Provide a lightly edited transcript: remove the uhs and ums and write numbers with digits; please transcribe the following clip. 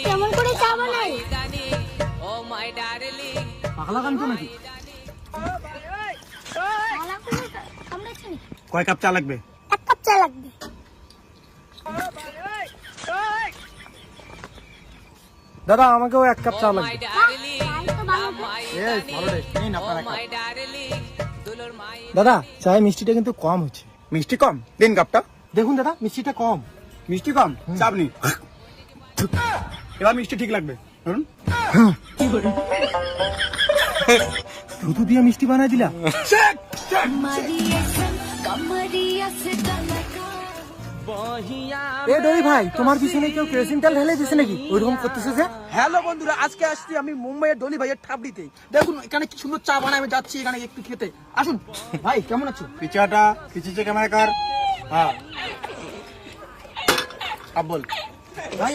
কেমন করে চা বানাই? পাগলা গান তো নাকি? কামড়াচ্ছে নাকি? কয় কাপ চা লাগবে? 1 কাপ চা লাগবে। দাদা আমাকেও 1 কাপ চা লাগবে। দাদা চায়ে মিষ্টিটা কিন্তু কম হচ্ছে। মিষ্টি কম দিন কাপটা। দেখুন দাদা মিষ্টিটা কম। মিষ্টি কম চাপ নেই। এবার মিষ্টি ঠিক লাগবে। ধরুন দুধ দিয়ে মিষ্টি বানাই দিলা। এ ডলি ভাই তোমার পিছনে কেউ কেরোসিন তেল ঢেলে দিছে নাকি? ওইরকম করতেছে যে। হ্যালো বন্ধুরা, আজকে আসছি আমি মুম্বাইয়ের ডলি ভাইয়ের ঠাবড়িতে। দেখুন এখানে কি সুন্দর চা বানায়, আমি যাচ্ছি এখানে একটু খেতে। আসুন ভাই, কেমন আছো? পিছাটা পিছিয়ে ক্যামেরা কার। হ্যাঁ আব বল। ভাই